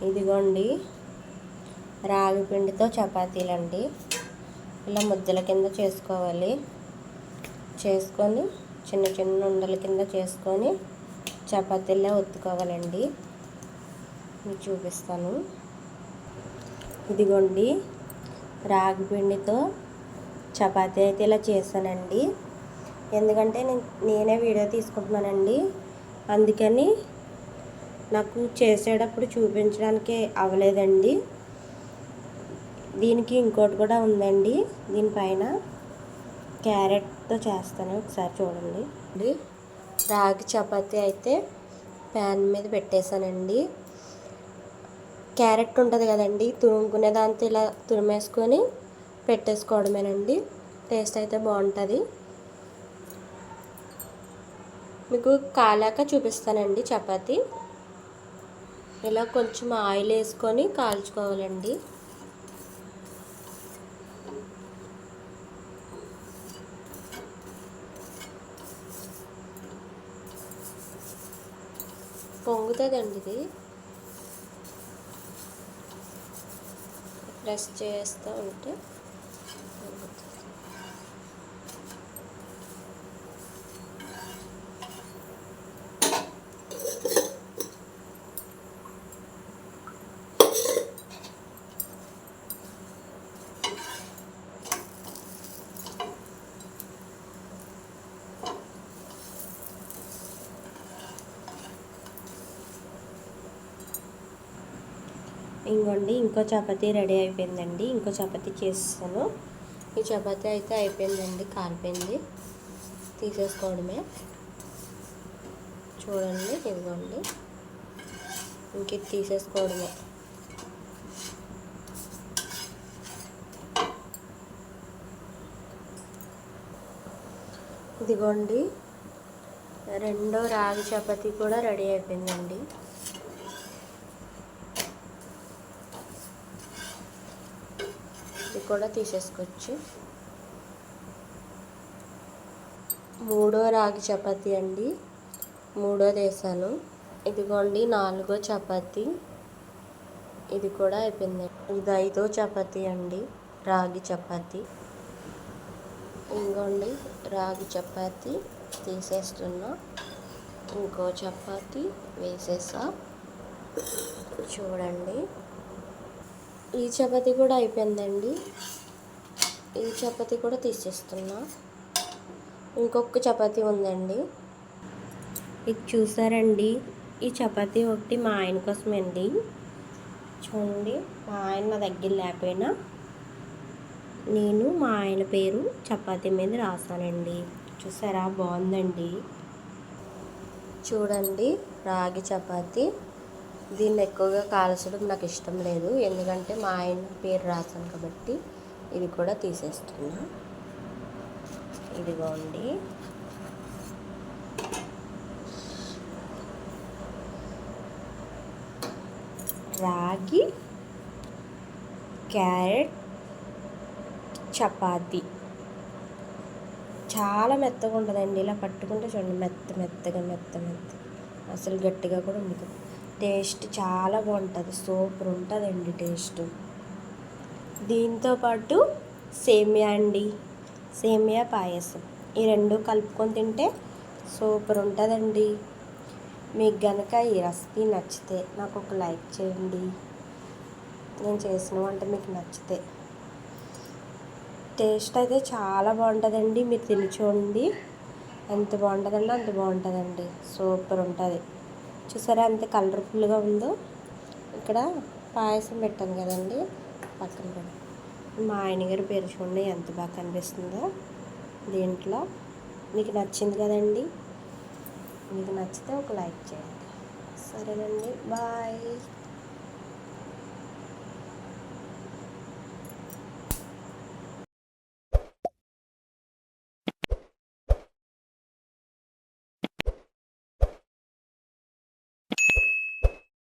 ఇదిగోండి రాగి పిండితో చపాతీలండి. ఇలా ముద్దల కింద చేసుకోవాలి. చేసుకొని చిన్న చిన్న ఉండల కింద చేసుకొని చపాతీల్లో ఒత్తుకోవాలండి. మీకు చూపిస్తాను. ఇదిగోండి రాగి పిండితో చపాతీ అయితే ఇలా చేశానండి. ఎందుకంటే నేనే వీడియో తీసుకుంటున్నానండి, అందుకని నాకు చేసేటప్పుడు చూపించడానికి అవ్వలేదండి. దీనికి ఇంకోటి కూడా ఉందండి. దీనిపైన క్యారెట్తో చేస్తాను, ఒకసారి చూడండి. రాగి చపాతీ అయితే ప్యాన్ మీద పెట్టేశానండి. క్యారెట్ ఉంటుంది కదండి, తురుముకునే దాంతో ఇలా తురిమేసుకొని పెట్టేసుకోవడమేనండి. టేస్ట్ అయితే బాగుంటుంది. మీకు కాలాక చూపిస్తానండి. చపాతీ ఇలా కొంచెం ఆయిల్ వేసుకొని కాల్చుకోవాలండి. పొంగుతుందండి. ఇది ప్రెస్ చేస్తూ ఉంటే ఇంకోండి ఇంకో చపాతీ రెడీ అయిపోయిందండి. ఇంకో చపాతీ చేస్తాను. ఈ చపాతీ అయితే అయిపోయిందండి, కాలిపోయింది. తీసేసుకోవడమే. చూడండి, ఇదిగోండి ఇంక ఇది తీసేసుకోవడమే. ఇదిగోండి రెండో రాగి చపాతీ కూడా రెడీ అయిపోయిందండి. ఇది కూడా తీసేసుకోవచ్చు. మూడో రాగి చపాతీ అండి, మూడోది వేసాను. ఇదిగోండి నాలుగో చపాతీ, ఇది కూడా అయిపోయింది. ఇది ఐదో చపాతీ అండి, రాగి చపాతీ. ఇంకోండి రాగి చపాతీ తీసేస్తున్నా. ఇంకో చపాతీ వేసేసా. చూడండి, ఈ చపాతీ కూడా అయిపోయిందండి. ఈ చపాతీ కూడా తీసేస్తున్నా. ఇంకొక చపాతీ ఉందండి. ఇది చూసారండి, ఈ చపాతీ ఒకటి మా ఆయన కోసమండి. చూడండి, మా ఆయన నా దగ్గర లేకపోయినా నేను మా ఆయన పేరు చపాతీ మీద రాసానండి. చూసారా, బాగుందండి. చూడండి రాగి చపాతీ. దీన్ని ఎక్కువగా కాల్చడం నాకు ఇష్టం లేదు, ఎందుకంటే మా ఆయన పేరు రాసాను కాబట్టి. ఇది కూడా తీసేస్తున్నా. ఇదిగోండి రాగి క్యారెట్ చపాతీ చాలా మెత్తగా ఉంటుందండి. ఇలా పట్టుకుంటే చూడండి, మెత్తగా అసలు గట్టిగా కూడా ఉండదు. టేస్ట్ చాలా బాగుంటుంది, సూపర్ ఉంటుందండి టేస్ట్. దీంతోపాటు సేమియా అండి, సేమియా పాయసం, ఈ రెండు కలుపుకొని తింటే సూపర్ ఉంటుందండి. మీకు కనుక ఈ రెసిపీ నచ్చితే నాకు ఒక లైక్ చేయండి. నేను చేసిన వంట మీకు నచ్చితే. టేస్ట్ అయితే చాలా బాగుంటుందండి. మీరు తిని చూడండి, ఎంత బాగుంటుందండి అంత బాగుంటుందండి. సూపర్ ఉంటుంది. చూసారా ఎంత కలర్ఫుల్గా ఉందో. ఇక్కడ పాయసం పెట్టాను కదండి, పక్కన పెట్టి మా ఆయన గారి పేరు చూడండి ఎంత బాగా కనిపిస్తుందో దీంట్లో. మీకు నచ్చింది కదండి. మీకు నచ్చితే ఒక లైక్ చేయండి. సరేనండి, బాయ్.